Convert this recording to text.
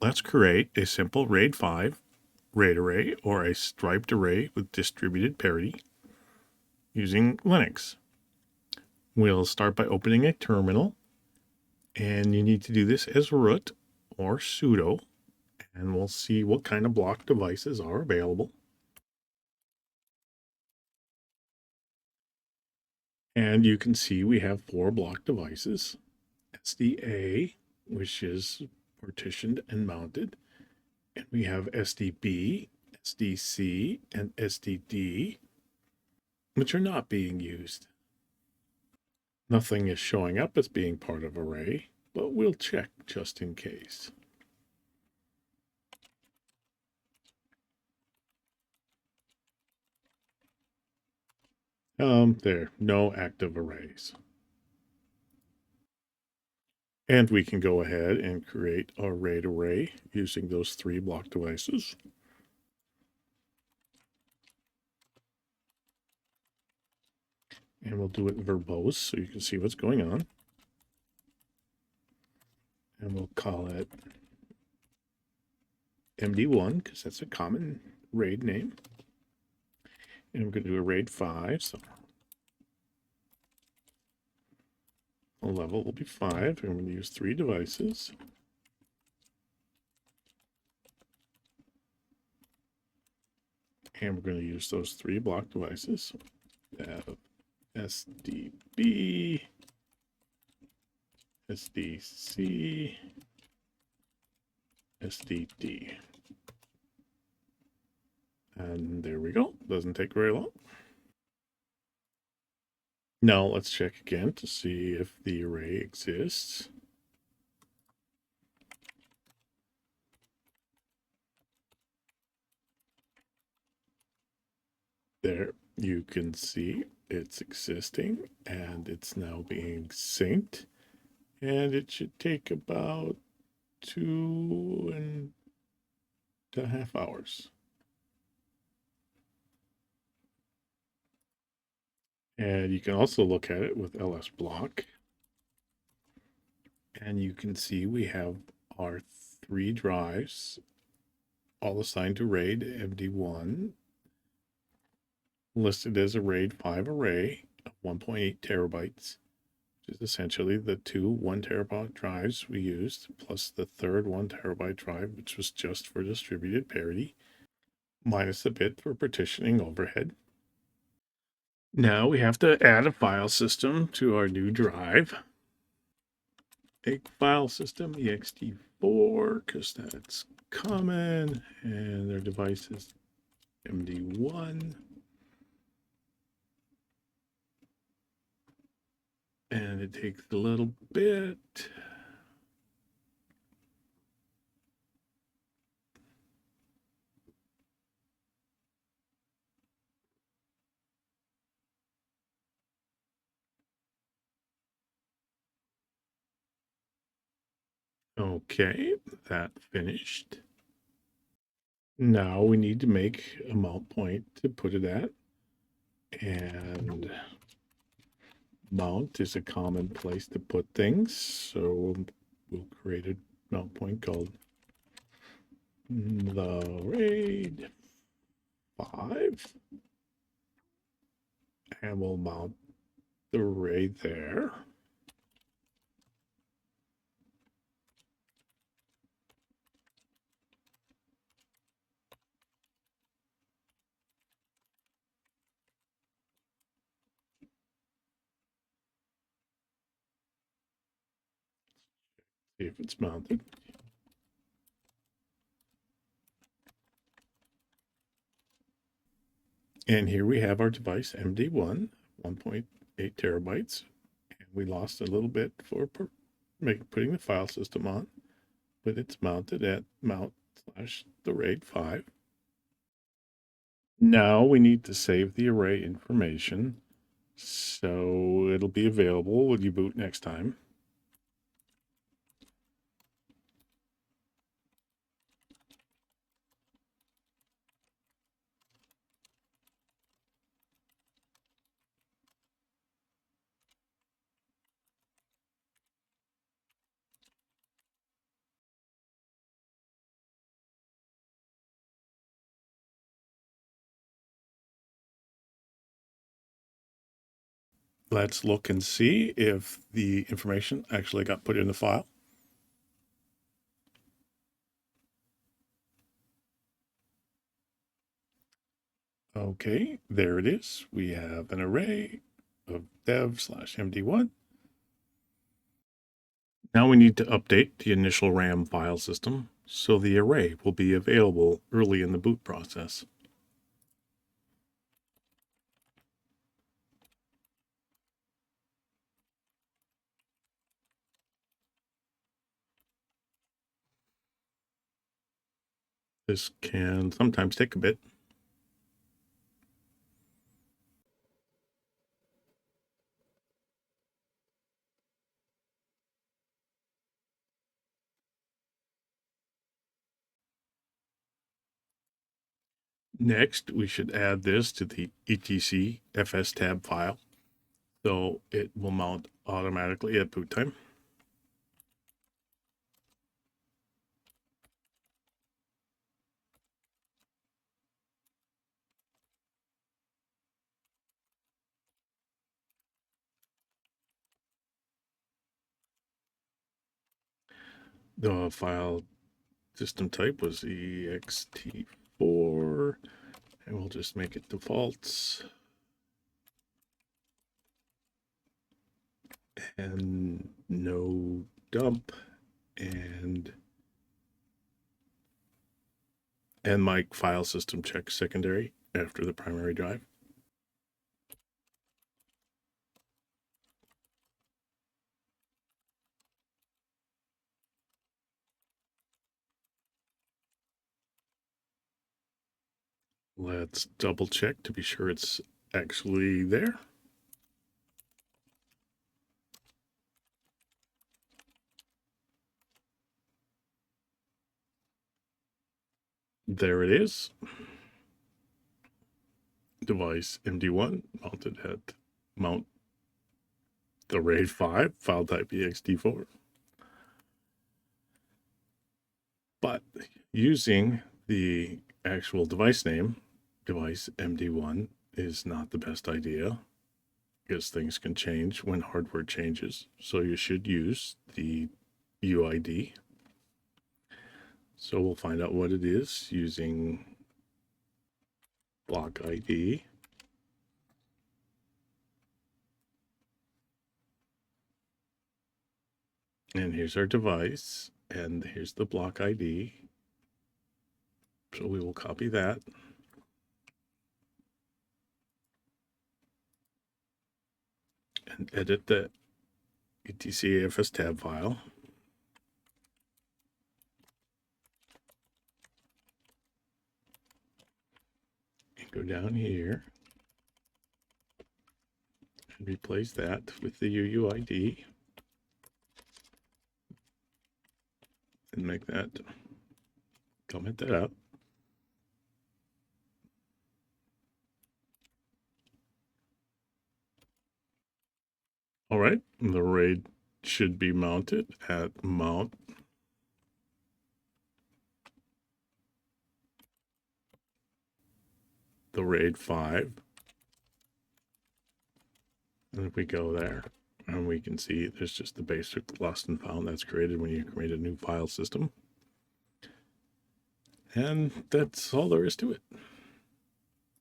let's create a simple RAID5 RAID array or a striped array with distributed parity using Linux. We'll start by opening a terminal, and you need to do this as root or sudo, and we'll see what kind of block devices are available. And you can see we have 4 block devices. SDA, which is partitioned and mounted, and we have SDB, SDC, and SDD, which are not being used. Nothing is showing up as being part of array, but we'll check just in case. There, no active arrays. And we can go ahead and create a RAID array using those 3 block devices. And we'll do it verbose so you can see what's going on. And we'll call it MD1 because that's a common RAID name. And we're going to do a RAID5. So the level will be 5. And we're going to use 3 devices. And we're going to use those 3 block devices. SDB, SDC, SDD. And there we go. Doesn't take very long. Now let's check again to see if the array exists. There you can see it's existing and it's now being synced, and it should take about 2.5 hours. And you can also look at it with lsblk, and you can see we have our 3 drives all assigned to RAID MD1, listed as a RAID5 array of 1.8 terabytes, which is essentially the 2 1 terabyte drives we used, plus the third 1 terabyte drive, which was just for distributed parity, minus a bit for partitioning overhead. Now we have to add a file system to our new drive. Make file system ext4 because that's common, and their device is MD1. And it takes a little bit. Okay, that finished. Now we need to make a mount point to put it at. And mount is a common place to put things. So we'll create a mount point called the RAID5. And we'll mount the array there. See if it's mounted. And here we have our device MD1, 1.8 terabytes. And we lost a little bit for putting the file system on, but it's mounted at mount/the RAID5. Now we need to save the array information, so it'll be available when you boot next time. Let's look and see if the information actually got put in the file. Okay, there it is. We have an array of dev/md1. Now we need to update the initial RAM file system so the array will be available early in the boot process. This can sometimes take a bit. Next, we should add this to the etc fstab file, so it will mount automatically at boot time. The file system type was ext4, and we'll just make it defaults. And no dump, and my file system check secondary after the primary drive. Let's double check to be sure it's actually there. There it is. Device MD1 mounted at mount the RAID5 file type ext4. But using the actual device name, device MD1, is not the best idea, because things can change when hardware changes. So you should use the UID. So we'll find out what it is using block ID. And here's our device, and here's the block ID. So we will copy that. And edit the etc fstab file. And go down here and replace that with the UUID. And make that, comment that out. All right, the RAID should be mounted at mount the RAID5. And if we go there, and we can see there's just the basic lost and found that's created when you create a new file system. And that's all there is to it.